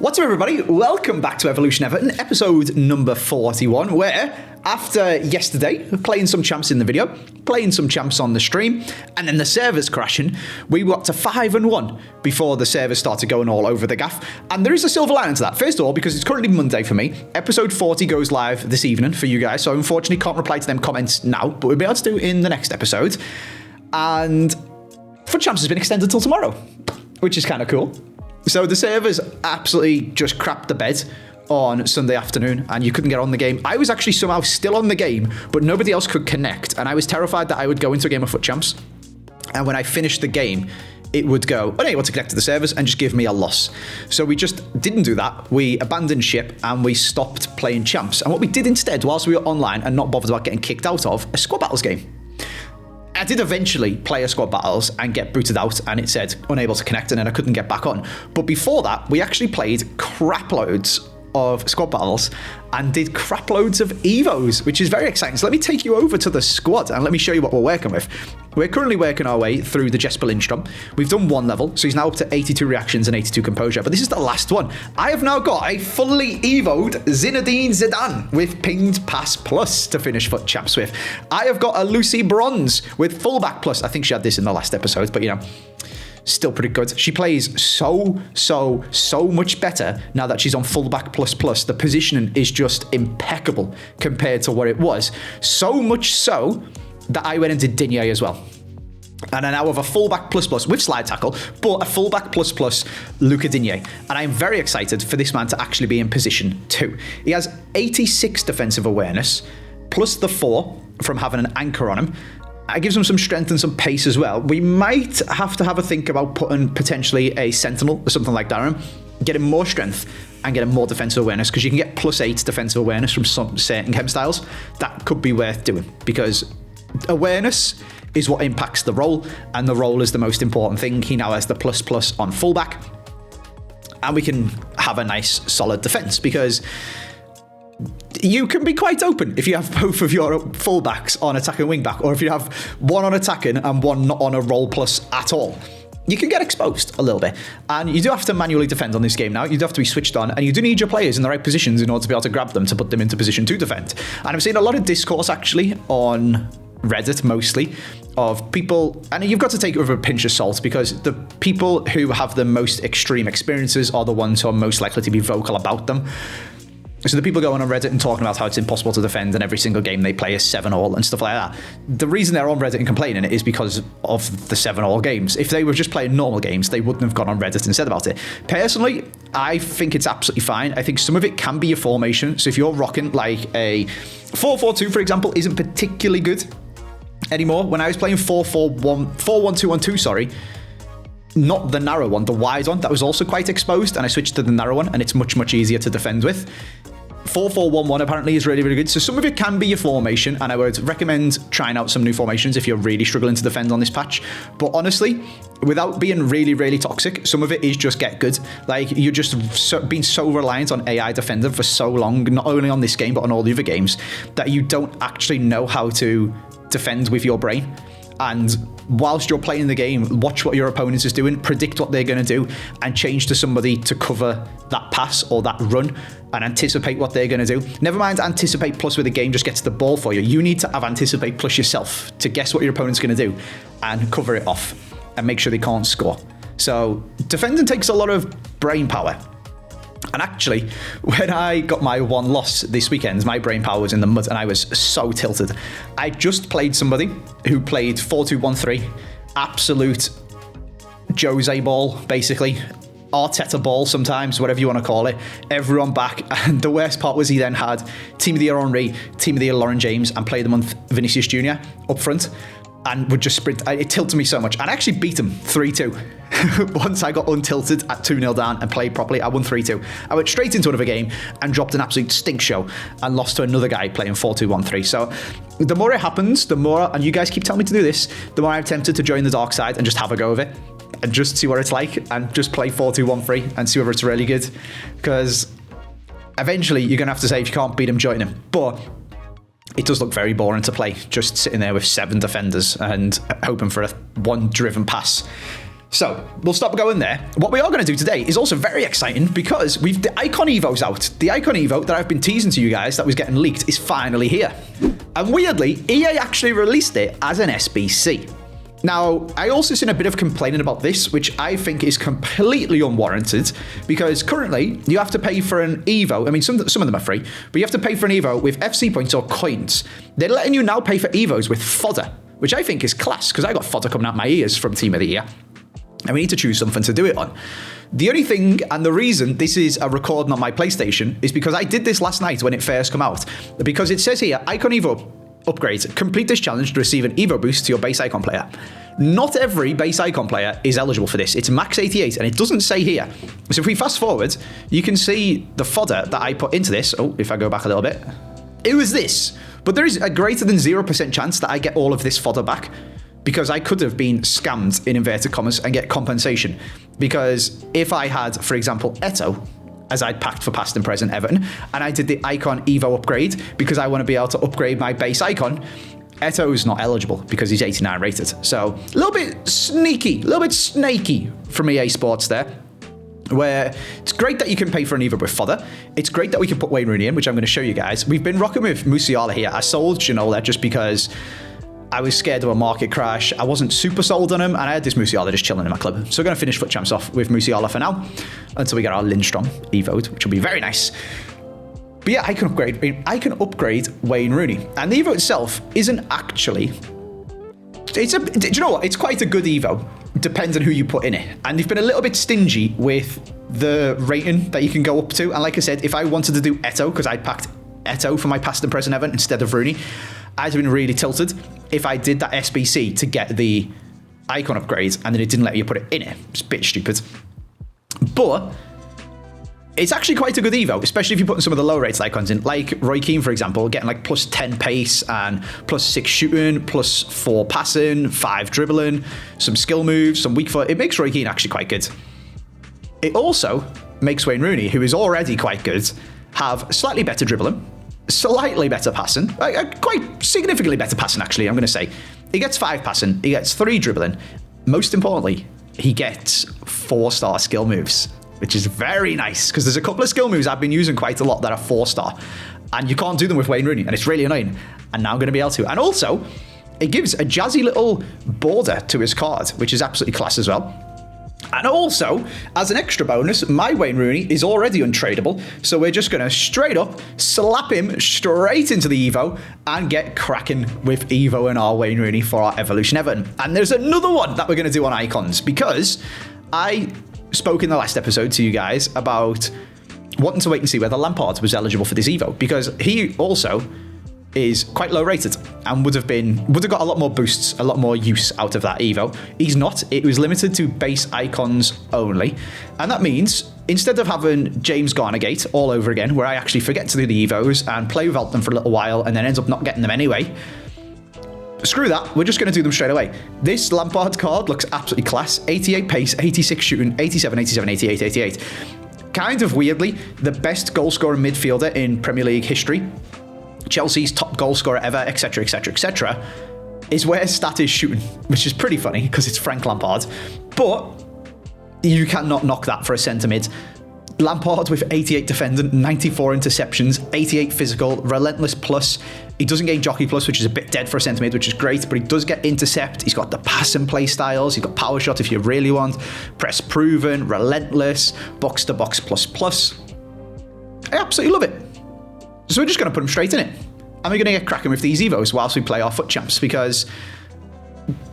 What's up, everybody? Welcome back to Evolution Everton, episode number 41, where after yesterday, playing some champs in the video, playing some champs on the stream, and then the servers crashing, we got to 5-1 before the servers started going all over the gaff. And there is a silver lining to that. First of all, because it's currently Monday for me, episode 40 goes live this evening for you guys, so I unfortunately can't reply to them comments now, but we'll be able to do it in the next episode. And FUT Champs has been extended till tomorrow, which is kind of cool. So the servers absolutely just crapped the bed on Sunday afternoon and you couldn't get on the game. I was actually somehow still on the game, but nobody else could connect. And I was terrified that I would go into a game of FUT Champs, and when I finished the game, it would go, unable to connect to the servers, and just give me a loss. So we just didn't do that. We abandoned ship and we stopped playing champs. And what we did instead, whilst we were online and not bothered about getting kicked out of, a squad battles game. I did eventually play a squad battles and get booted out, and it said unable to connect, and then I couldn't get back on. But before that, we actually played crap loads of squad battles and did crap loads of EVOs, which is very exciting. So let me take you over to the squad and let me show you what we're working with. We're currently working our way through the Jesper Lindstrom. We've done one level, so he's now up to 82 reactions and 82 composure, but this is the last one. I have now got a fully EVO'd Zinedine Zidane with pinged pass plus to finish FUT Champs with. I have got a Lucy Bronze with fullback plus. I think she had this in the last episode, but you know, still pretty good. She plays so much better now that she's on fullback plus plus. The positioning is just impeccable compared to what it was. So much so that I went into Digne as well. And I now have a fullback plus plus with slide tackle, but a fullback plus plus Luca Digne. And I'm very excited for this man to actually be in position too. He has 86 defensive awareness, plus the 4 from having an anchor on him. It gives him some strength and some pace as well. We might have to have a think about putting potentially a sentinel or something like that on him, get him more strength and get him more defensive awareness, because you can get +8 defensive awareness from some certain chem styles. That could be worth doing, because awareness is what impacts the role, and the role is the most important thing. He now has the ++ on fullback, and we can have a nice solid defense, because you can be quite open if you have both of your fullbacks on attack and wing back, or if you have one on attacking and one not on a role plus at all. You can get exposed a little bit, and you do have to manually defend on this game now. You do have to be switched on, and you do need your players in the right positions in order to be able to grab them to put them into position to defend. And I've seen a lot of discourse actually on Reddit mostly of people, and you've got to take it with a pinch of salt, because the people who have the most extreme experiences are the ones who are most likely to be vocal about them. So the people going on Reddit and talking about how it's impossible to defend and every single game they play is 7-all and stuff like that. The reason they're on Reddit and complaining is because of the 7-all games. If they were just playing normal games, they wouldn't have gone on Reddit and said about it. Personally, I think it's absolutely fine. I think some of it can be your formation. So if you're rocking like a 4-4-2, for example, isn't particularly good anymore. When I was playing 4-1-2-1-2, sorry, not the narrow one, the wide one, that was also quite exposed, and I switched to the narrow one, and it's much easier to defend with. 4-4-1-1 apparently is really good. So some of it can be your formation, and I would recommend trying out some new formations if you're really struggling to defend on this patch. But honestly, without being really toxic, some of it is just get good. Like, you're just being so reliant on AI defender for so long, not only on this game but on all the other games, that you don't actually know how to defend with your brain. And whilst you're playing the game, watch what your opponent is doing, predict what they're going to do, and change to somebody to cover that pass or that run, and anticipate what they're going to do. Never mind anticipate plus where the game just gets the ball for you. You need to have anticipate plus yourself to guess what your opponent's going to do and cover it off and make sure they can't score. So defending takes a lot of brain power. And actually, when I got my one loss this weekend, my brain power was in the mud and I was so tilted. I just played somebody who played 4-2-1-3, absolute Jose ball, basically. Arteta ball sometimes, whatever you want to call it. Everyone back. And the worst part was he then had Team of the Year Henry, Team of the Year Lauren James, and played them on Vinicius Jr. up front. And would just sprint. It tilted me so much. And I actually beat him 3-2. Once I got untilted at 2-0 down and played properly, I won 3-2. I went straight into another game and dropped an absolute stink show and lost to another guy playing 4-2-1-3. So the more it happens, the more, and you guys keep telling me to do this, the more I'm tempted to join the dark side and just have a go of it and just see what it's like and just play 4-2-1-3 and see whether it's really good. Because eventually you're going to have to say, if you can't beat him, join him. But it does look very boring to play, just sitting there with 7 defenders and hoping for a one driven pass. So we'll stop going there. What we are going to do today is also very exciting because we've the Icon Evo's out. The Icon Evo that I've been teasing to you guys that was getting leaked is finally here. And weirdly, EA actually released it as an SBC. Now, I also seen a bit of complaining about this, which I think is completely unwarranted, because currently you have to pay for an Evo. I mean, some of them are free, but you have to pay for an Evo with FC points or coins. They're letting you now pay for Evos with fodder, which I think is class, because I got fodder coming out my ears from Team of the Year. And we need to choose something to do it on. The only thing, and the reason this is a recording on my PlayStation, is because I did this last night when it first came out. Because it says here, Icon Evo upgrades. Complete this challenge to receive an Evo boost to your base Icon player. Not every base Icon player is eligible for this. It's max 88, and it doesn't say here. So if we fast forward, you can see the fodder that I put into this. Oh, if I go back a little bit. It was this. But there is a greater than 0% chance that I get all of this fodder back, because I could have been scammed, in inverted commas, and get compensation. Because if I had, for example, Eto, as I'd packed for past and present Everton, and I did the Icon Evo upgrade because I want to be able to upgrade my base Icon, Eto's not eligible because he's 89 rated. So a little bit sneaky, a little bit snaky from EA Sports there, where it's great that you can pay for an Evo with fodder. It's great that we can put Wayne Rooney in, which I'm going to show you guys. We've been rocking with Musiala here. I sold Ginola just because I was scared of a market crash. I wasn't super sold on him, and I had this Musiala just chilling in my club. So we're going to finish Foot Champs off with Musiala for now, until we get our Lindstrom Evo'd, which will be very nice. But yeah, I can upgrade Wayne Rooney. And the Evo itself isn't actually... do you know what? It's quite a good Evo, depends on who you put in it. And they've been a little bit stingy with the rating that you can go up to. And like I said, if I wanted to do Eto, because I'd packed Eto for my past and present Everton instead of Rooney, I'd have been really tilted if I did that SBC to get the Icon upgrades and then it didn't let you put it in it. It's a bit stupid. But it's actually quite a good Evo, especially if you put some of the lower rated icons in, like Roy Keane, for example, getting like plus 10 pace and plus 6 shooting, plus 4 passing, 5 dribbling, some skill moves, some weak foot. It makes Roy Keane actually quite good. It also makes Wayne Rooney, who is already quite good, have slightly better dribbling, slightly better passing, quite significantly better passing, actually, I'm going to say. He gets 5 passing, he gets 3 dribbling. Most importantly, he gets 4-star skill moves, which is very nice, because there's a couple of skill moves I've been using quite a lot that are 4-star, and you can't do them with Wayne Rooney, and it's really annoying. And now I'm going to be able to. And also, it gives a jazzy little border to his card, which is absolutely class as well. And also, as an extra bonus, my Wayne Rooney is already untradeable, so we're just going to straight up slap him straight into the Evo and get cracking with Evo and our Wayne Rooney for our Evolution Everton. And there's another one that we're going to do on icons, because I spoke in the last episode to you guys about wanting to wait and see whether Lampard was eligible for this Evo, because he also is quite low rated and would have got a lot more boosts, a lot more use out of that Evo. He's not. It was limited to base icons only, and that means instead of having James Garnergate all over again, where I actually forget to do the Evos and play without them for a little while and then ends up not getting them anyway, screw that, we're just going to do them straight away. This Lampard card looks absolutely class. 88 pace, 86 shooting, 87, 87, 88, 88. Kind of weirdly, the best goal scorer midfielder in Premier League history, Chelsea's top goal scorer ever, etc, etc, etc, is where stat is shooting, which is pretty funny because it's Frank Lampard. But you cannot knock that for a centre mid. Lampard with 88 defending, 94 interceptions, 88 physical, relentless plus. He doesn't gain jockey plus, which is a bit dead for a centre mid, which is great, but he does get intercept. He's got the pass and play styles. He's got power shot if you really want, press proven, relentless, box to box plus plus. I absolutely love it. So we're just going to put him straight in it. And we're going to get cracking with these Evos whilst we play our Foot Champs, because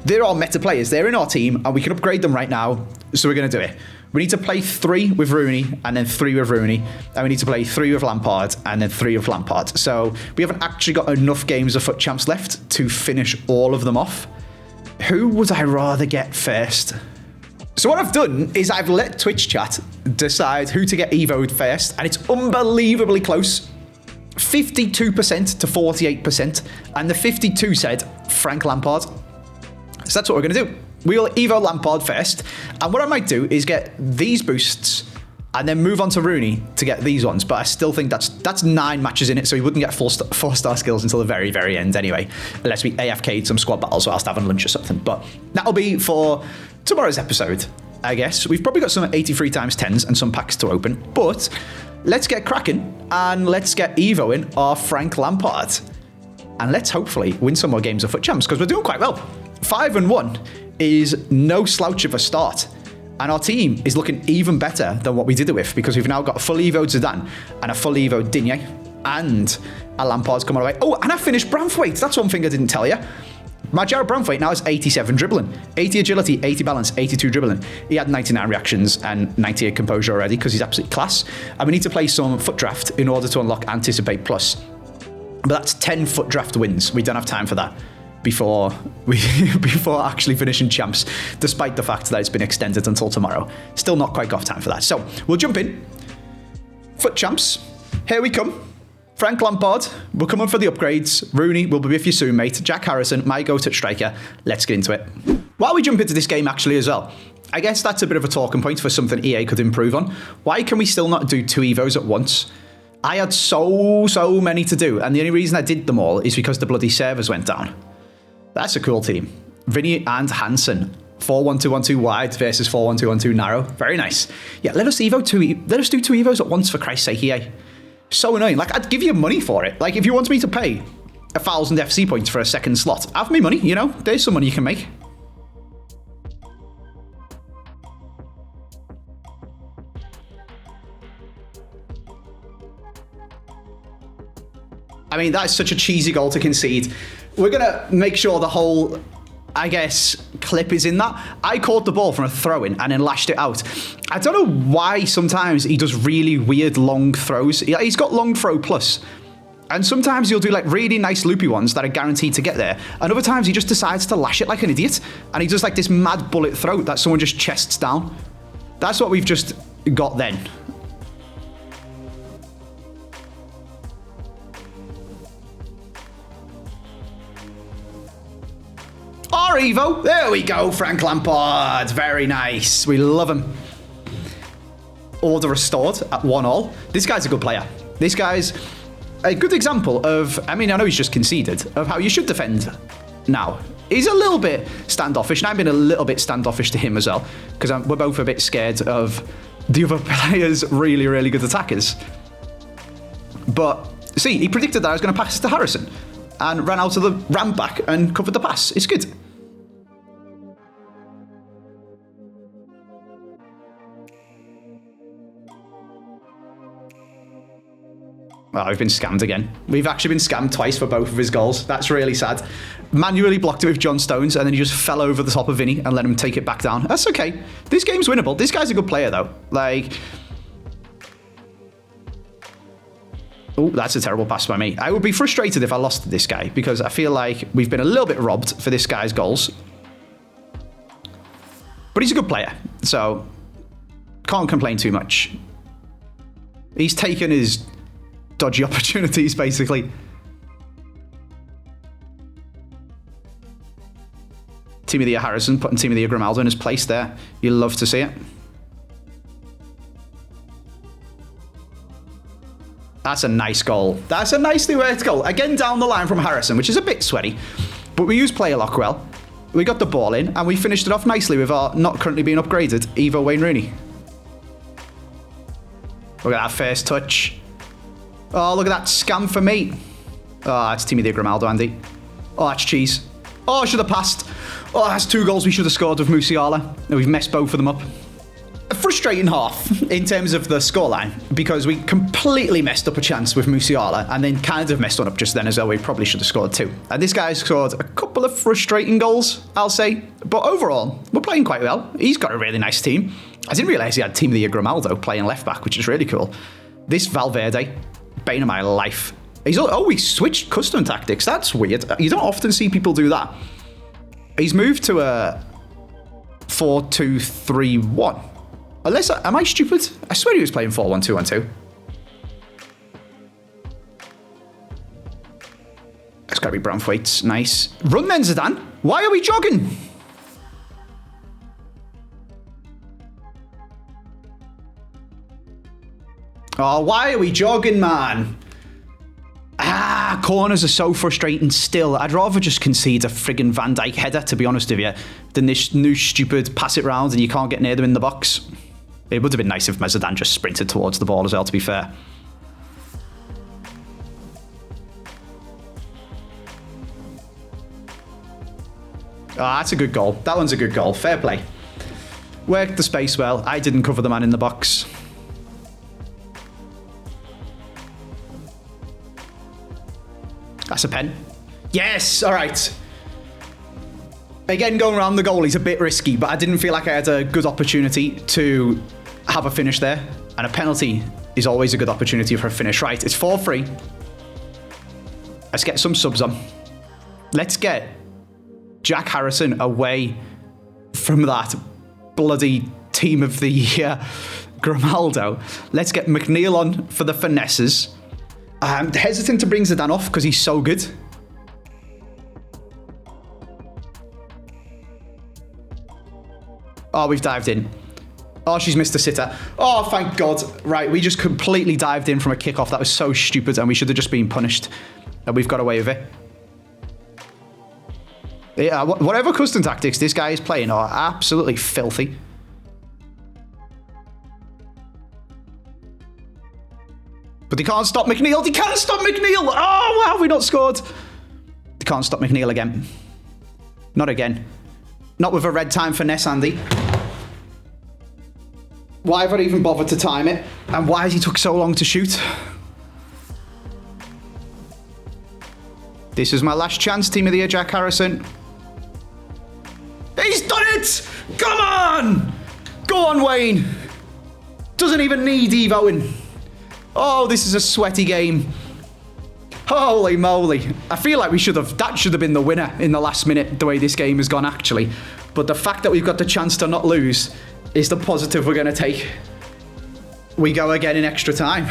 they're all meta players. They're in our team and we can upgrade them right now. So we're going to do it. We need to play 3 with Rooney and then 3 with Rooney. And we need to play 3 with Lampard and then 3 with Lampard. So we haven't actually got enough games of Foot Champs left to finish all of them off. Who would I rather get first? So what I've done is I've let Twitch chat decide who to get Evo'd first. And it's unbelievably close. 52% to 48%, and the 52 said Frank Lampard. So that's what we're going to do. We'll Evo Lampard first, and what I might do is get these boosts and then move on to Rooney to get these ones. But I still think that's 9 matches in it, so he wouldn't get 4-star skills until the very, very end anyway, unless we AFK'd some squad battles whilst having lunch or something. But that'll be for tomorrow's episode, I guess. We've probably got some 83 times 10s and some packs to open, but let's get cracking and let's get Evo in our Frank Lampard. And let's hopefully win some more games of Foot Champs, because we're doing quite well. 5-1 is no slouch of a start. And our team is looking even better than what we did it with, because we've now got a full Evo Zidane and a full Evo Digne and a Lampard's coming away. Oh, and I finished Branthwaite. That's one thing I didn't tell you. My Jared Branthwaite now has 87 dribbling, 80 agility, 80 balance, 82 dribbling. He had 99 reactions and 98 composure already because he's absolutely class. And we need to play some foot draft in order to unlock Anticipate Plus. But that's 10 foot draft wins. We don't have time for that before actually finishing champs, despite the fact that it's been extended until tomorrow. Still not quite got time for that. So we'll jump in. Foot champs, here we come. Frank Lampard, we're coming for the upgrades. Rooney will be with you soon, mate. Jack Harrison, my go-to striker. Let's get into it. While we jump into this game actually as well, I guess that's a bit of a talking point for something EA could improve on. Why can we still not do 2 Evos at once? I had so many to do, and the only reason I did them all is because the bloody servers went down. That's a cool team. Vinny and Hansen. 4-1-2-1-2 wide versus 4-1-2-1-2 narrow. Very nice. Yeah, let us do 2 Evos at once, for Christ's sake, EA. So annoying. Like, I'd give you money for it. Like, if you want me to pay 1,000 FC points for a second slot, have me money, you know? There's some money you can make. I mean, that's such a cheesy goal to concede. We're going to make sure the whole, I guess, clip is in that. I caught the ball from a throw-in and then lashed it out. I don't know why sometimes he does really weird long throws. He's got long throw plus. And sometimes he'll do like really nice loopy ones that are guaranteed to get there. And other times he just decides to lash it like an idiot. And he does like this mad bullet throw that someone just chests down. That's what we've just got then. Our Evo. There we go, Frank Lampard. Very nice. We love him. Order restored at 1-1. This guy's a good player. This guy's a good example of, I mean, I know he's just conceded, of how you should defend now. He's a little bit standoffish, and I've been a little bit standoffish to him as well, because we're both a bit scared of the other players' really, really good attackers. But, see, he predicted that I was going to pass to Harrison, and ran back and covered the pass. It's good. Well, we've been scammed again. We've actually been scammed twice for both of his goals. That's really sad. Manually blocked it with John Stones, and then he just fell over the top of Vinny and let him take it back down. That's okay. This game's winnable. This guy's a good player, though. Like... Oh, that's a terrible pass by me. I would be frustrated if I lost to this guy, because I feel like we've been a little bit robbed for this guy's goals. But he's a good player, so can't complain too much. He's taken his dodgy opportunities, basically. Timothy Harrison putting Timothy Grimaldo in his place there. You'll love to see it. That's a nice goal. That's a nicely worked goal. Again, down the line from Harrison, which is a bit sweaty. But we used player lock well. We got the ball in, and we finished it off nicely with our not currently being upgraded Evo Wayne Rooney. Look at that first touch. Oh, look at that scam for me. Oh, that's Timothy Grimaldo, Andy. Oh, that's cheese. Oh, I should have passed. Oh, that's 2 goals we should have scored with Musiala. And we've messed both of them up. A frustrating half in terms of the scoreline, because we completely messed up a chance with Musiala and then kind of messed one up just then as well. We probably should have scored 2. And this guy's scored a couple of frustrating goals, I'll say. But overall, we're playing quite well. He's got a really nice team. I didn't realise he had Timothy Grimaldo playing left back, which is really cool. This Valverde, bane of my life. We switched custom tactics. That's weird. You don't often see people do that. He's moved to a 4-2-3-1. Unless, am I stupid? I swear he was playing 4-1-2-1-2. It's got to be Branthwaite's. Nice. Run then, Zidane. Why are we jogging? Oh, why are we jogging, man? Corners are so frustrating still. I'd rather just concede a friggin' Van Dijk header, to be honest with you, than this new stupid pass it round and you can't get near them in the box. It would have been nice if Messedan just sprinted towards the ball as well, to be fair. That's a good goal. That one's a good goal. Fair play. Worked the space well. I didn't cover the man in the box. That's a pen. Yes! All right. Again, going around the goal is a bit risky, but I didn't feel like I had a good opportunity to have a finish there. And a penalty is always a good opportunity for a finish. Right, it's 4-3. Let's get some subs on. Let's get Jack Harrison away from that bloody team of the year, Grimaldo. Let's get McNeil on for the finesses. I'm hesitant to bring Zidane off because he's so good. Oh, we've dived in. Oh, she's missed a sitter. Oh, thank God. Right, we just completely dived in from a kickoff. That was so stupid and we should have just been punished. And we've got away with it. Yeah, whatever custom tactics this guy is playing are absolutely filthy. But they can't stop McNeil. They can't stop McNeil. Oh, wow, we not scored. They can't stop McNeil again. Not again. Not with a red time finesse, Andy. Why have I even bothered to time it? And why has he took so long to shoot? This is my last chance, team of the year, Jack Harrison. He's done it! Come on! Go on, Wayne. Doesn't even need EVOing. Oh, this is a sweaty game. Holy moly. I feel like that should have been the winner in the last minute, the way this game has gone, actually. But the fact that we've got the chance to not lose is the positive we're going to take. We go again in extra time.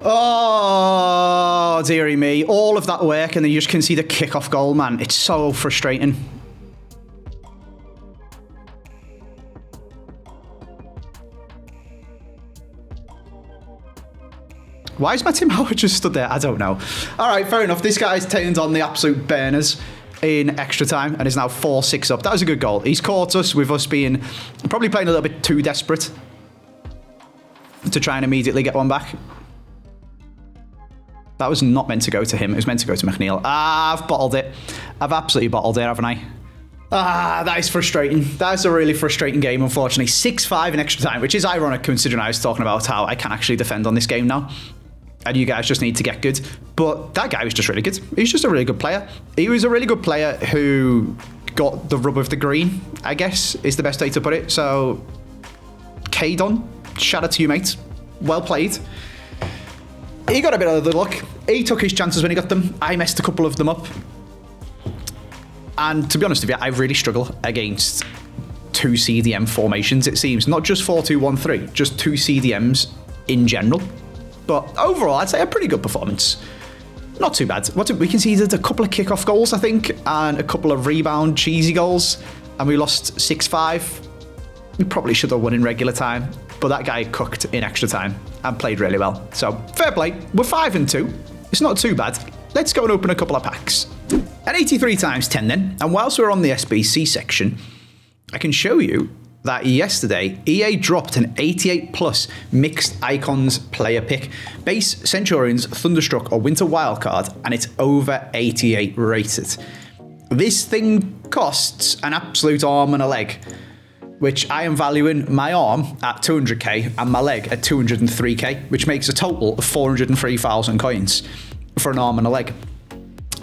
Oh, dearie me. All of that work and then you just concede a kick-off goal, man. It's so frustrating. Why is my Tim Howard just stood there? I don't know. All right, fair enough. This guy's turned on the absolute burners in extra time and is now 4-6 up. That was a good goal. He's caught us with us being probably playing a little bit too desperate to try and immediately get one back. That was not meant to go to him. It was meant to go to McNeil. I've bottled it. I've absolutely bottled it, haven't I? That is frustrating. That's a really frustrating game, unfortunately. 6-5 in extra time, which is ironic considering I was talking about how I can actually defend on this game now. And you guys just need to get good. But that guy was just really good. He's just a really good player. He was a really good player who got the rub of the green, I guess, is the best way to put it. So, K-Don, shout out to you, mate. Well played. He got a bit of the luck. He took his chances when he got them. I messed a couple of them up. And to be honest with you, I really struggle against two CDM formations, it seems. Not just 4-2-1-3, just two CDMs in general. But overall, I'd say a pretty good performance. Not too bad. We conceded a couple of kickoff goals, I think, and a couple of rebound cheesy goals. And we lost 6-5. We probably should have won in regular time. But that guy cooked in extra time and played really well. So, fair play. We're 5-2. It's not too bad. Let's go and open a couple of packs. At 83 times 10 then, and whilst we're on the SBC section, I can show you that yesterday, EA dropped an 88 plus mixed icons player pick. Base, Centurions, Thunderstruck, or Winter Wildcard, and it's over 88 rated. This thing costs an absolute arm and a leg, which I am valuing my arm at 200k and my leg at 203k, which makes a total of 403,000 coins for an arm and a leg.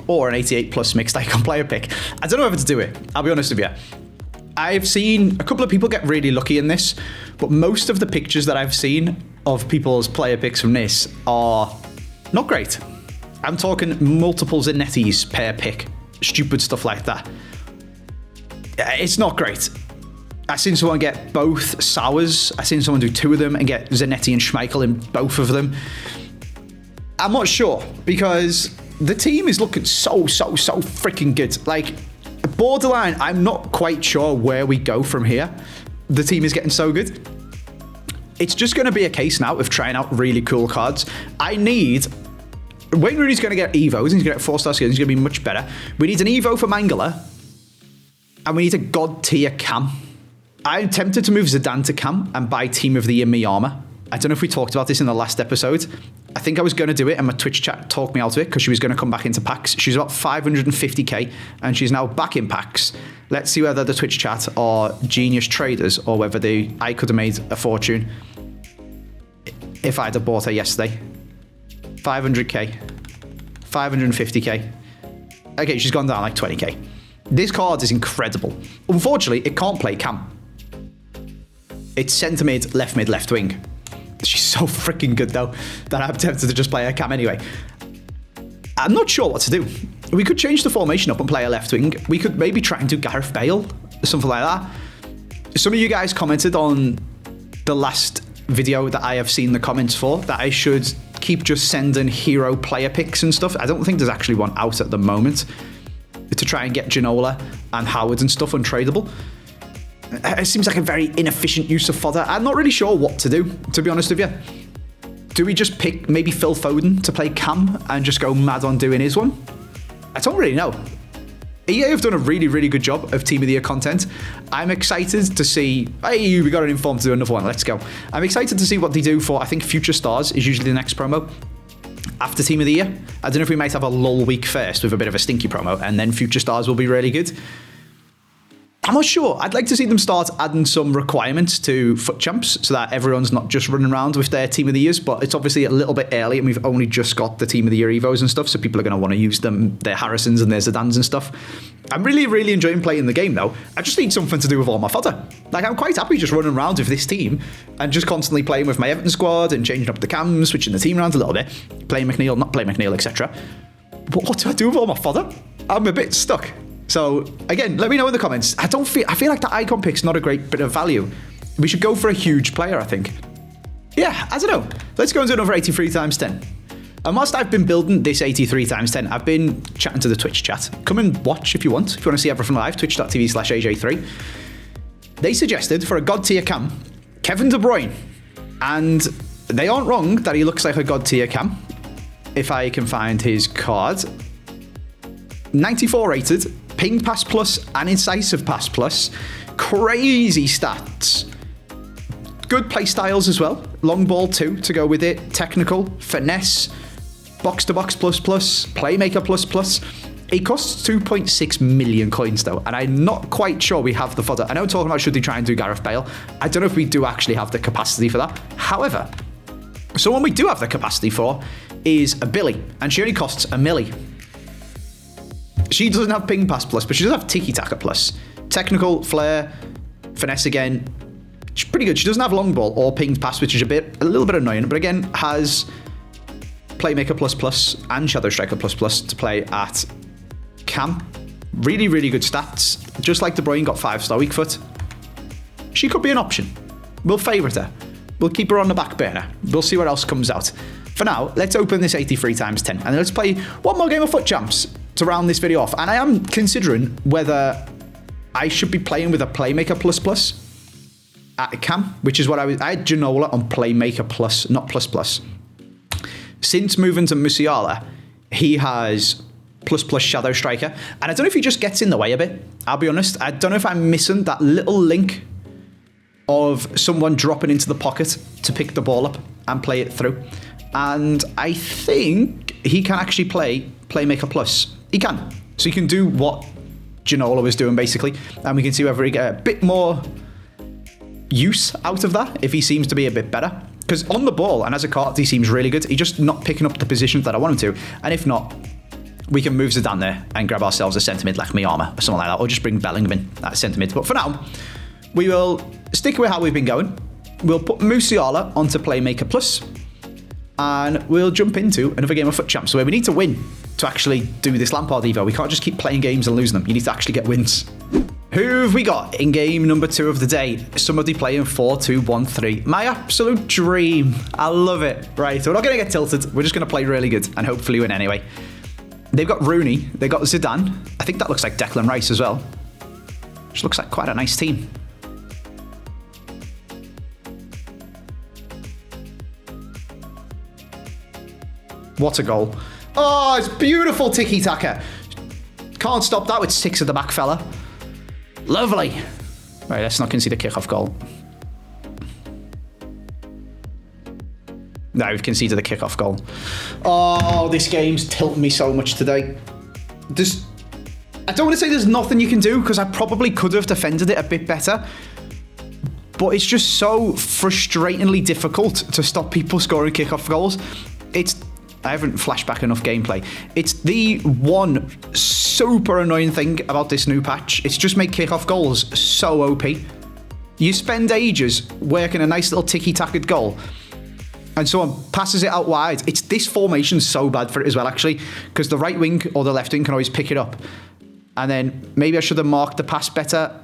Or an 88 plus mixed icon player pick. I don't know whether to do it, I'll be honest with you. I've seen a couple of people get really lucky in this, but most of the pictures that I've seen of people's player picks from this are not great. I'm talking multiple Zanettis per pick, stupid stuff like that. It's not great. I've seen someone get both Sowers. I've seen someone do two of them and get Zanetti and Schmeichel in both of them. I'm not sure, because the team is looking so freaking good. Like, borderline, I'm not quite sure where we go from here. The team is getting so good. It's just going to be a case now of trying out really cool cards. Wayne Rooney's going to get EVOs. He's going to get 4-star skills. He's going to be much better. We need an EVO for Mangala. And we need a God tier Cam. I'm tempted to move Zidane to Cam and buy Team of the Year Miyama. I don't know if we talked about this in the last episode. I think I was going to do it and my Twitch chat talked me out of it because she was going to come back into packs. She's about 550k and she's now back in packs. Let's see whether the Twitch chat are genius traders or whether I could have made a fortune if I'd have bought her yesterday. 500k, 550k. Okay, she's gone down like 20k. This card is incredible. Unfortunately, it can't play Cam. It's centre mid, left wing. She's so freaking good though that I'm tempted to just play her Cam anyway. I'm not sure what to do. We could change the formation up and play a left wing. We could maybe try and do Gareth Bale, something like that. Some of you guys commented on the last video that I have seen the comments for that I should keep just sending hero player picks and stuff. I don't think there's actually one out at the moment to try and get Ginola and Howard and stuff untradeable. It seems like a very inefficient use of fodder. I'm not really sure what to do, to be honest with you. Do we just pick maybe Phil Foden to play Cam and just go mad on doing his one? I don't really know. EA have done a really good job of Team of the Year content. I'm excited to see... Hey, we got an inform to do another one. Let's go. I'm excited to see what they do for... I think Future Stars is usually the next promo after Team of the Year. I don't know if we might have a lull week first with a bit of a stinky promo and then Future Stars will be really good. I'm not sure. I'd like to see them start adding some requirements to FUT Champs so that everyone's not just running around with their Team of the Years, but it's obviously a little bit early and we've only just got the Team of the Year EVOs and stuff, so people are going to want to use them, their Harrisons and their Zidanes and stuff. I'm really enjoying playing the game though. I just need something to do with all my fodder. Like, I'm quite happy just running around with this team and just constantly playing with my Everton squad and changing up the cams, switching the team around a little bit, playing McNeil, not playing McNeil, etc. But what do I do with all my fodder? I'm a bit stuck. So, again, let me know in the comments. I feel like the icon pick's not a great bit of value. We should go for a huge player, I think. Yeah, I don't know. Let's go into another 83 times 10. And whilst I've been building this 83 times 10, I've been chatting to the Twitch chat. Come and watch if you want. If you want to see everything live, twitch.tv/AJ3. They suggested for a God tier Cam, Kevin De Bruyne. And they aren't wrong that he looks like a God tier Cam. If I can find his card. 94 rated. Ping pass plus and incisive pass plus. Crazy stats. Good play styles as well. Long ball too to go with it. Technical, finesse, box to box plus plus, playmaker plus plus. It costs 2.6 million coins though, and I'm not quite sure we have the fodder. I know I'm talking about should they try and do Gareth Bale. I don't know if we do actually have the capacity for that. However, someone we do have the capacity for is a Billy, and she only costs a milli. She doesn't have ping pass plus, but she does have tiki taka plus. Technical, flair, finesse again. She's pretty good. She doesn't have long ball or ping pass, which is a little bit annoying, but again, has playmaker plus plus and shadow striker plus plus to play at Cam. Really good stats. Just like De Bruyne got 5-star weak foot. She could be an option. We'll favourite her. We'll keep her on the back burner. We'll see what else comes out. For now, let's open this 83 times 10 and let's play one more game of FUT Champs to round this video off. And I am considering whether I should be playing with a playmaker plus plus at a Cam, which is what I had Ginola on playmaker plus, not plus plus. Since moving to Musiala, he has plus plus shadow striker, and I don't know if he just gets in the way a bit. I'll be honest, I don't know if I'm missing that little link of someone dropping into the pocket to pick the ball up and play it through. And I think he can actually play playmaker plus. He can. So he can do what Ginola was doing basically, and we can see whether he get a bit more use out of that if he seems to be a bit better. Because on the ball and as a card, he seems really good. He's just not picking up the positions that I want him to. And if not, we can move Zidane there and grab ourselves a centre mid like Miyama or something like that, or just bring Bellingham in at centre mid. But for now, we will stick with how we've been going. We'll put Musiala onto playmaker plus, and we'll jump into another game of FUT Champs where we need to win to actually do this Lampard Evo. We can't just keep playing games and losing them. You need to actually get wins. Who have we got in game number 2 of the day? Somebody playing 4-2-1-3. My absolute dream. I love it. Right, so we're not going to get tilted. We're just going to play really good and hopefully win anyway. They've got Rooney. They got Zidane. I think that looks like Declan Rice as well. Which looks like quite a nice team. What a goal. Oh, it's beautiful tiki-taka. Can't stop that with 6 at the back, fella. Lovely. Right, let's not concede a kick-off goal. No, we've conceded a kick-off goal. Oh, this game's tilting me so much today. I don't want to say there's nothing you can do, because I probably could have defended it a bit better. But it's just so frustratingly difficult to stop people scoring kick-off goals. I haven't flashed back enough gameplay. It's the one super annoying thing about this new patch. It's just made kick-off goals so OP. You spend ages working a nice little ticky-tacked goal, and someone passes it out wide. This formation's so bad for it as well, actually, because the right wing or the left wing can always pick it up. And then maybe I should have marked the pass better.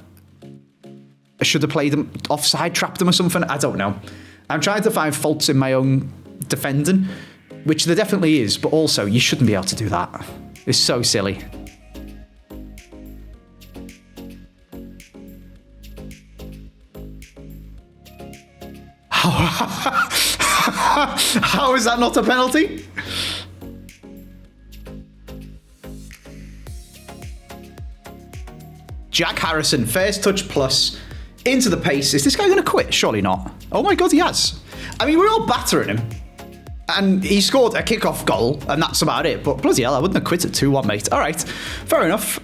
I should have played them offside, trapped them or something. I don't know. I'm trying to find faults in my own defending, which there definitely is, but also you shouldn't be able to do that. It's so silly. How is that not a penalty? Jack Harrison, first touch plus, into the pace. Is this guy going to quit? Surely not. Oh my God, he has. I mean, we're all battering him. And he scored a kickoff goal, and that's about it. But bloody hell, I wouldn't have quit at 2-1, mate. All right, fair enough.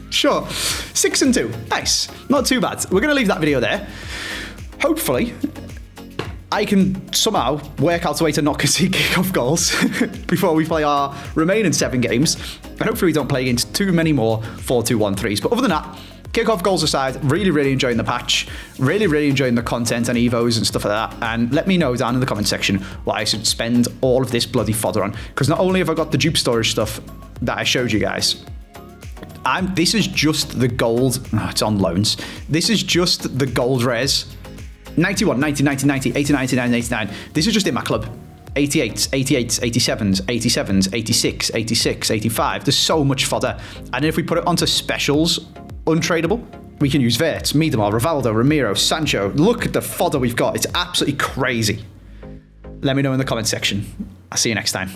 Sure. 6-2. Nice. Not too bad. We're going to leave that video there. Hopefully, I can somehow work out a way to not concede kickoff goals before we play our remaining 7 games. And hopefully we don't play against too many more 4-2-1-3s. But other than that, kickoff goals aside, really enjoying the patch. Really enjoying the content and EVOs and stuff like that. And let me know down in the comment section what I should spend all of this bloody fodder on. Because not only have I got the dupe storage stuff that I showed you guys, this is just the gold. Oh, it's on loans. This is just the gold rares. 91, 90, 90, 90, 80, 99, 89. This is just in my club. 88s, 88s, 87s, 87s, 86, 86, 85. There's so much fodder. And if we put it onto specials, untradeable, we can use Verts, Miedemar, Rivaldo, Ramiro, Sancho. Look at the fodder we've got. It's absolutely crazy. Let me know in the comment section. I'll see you next time.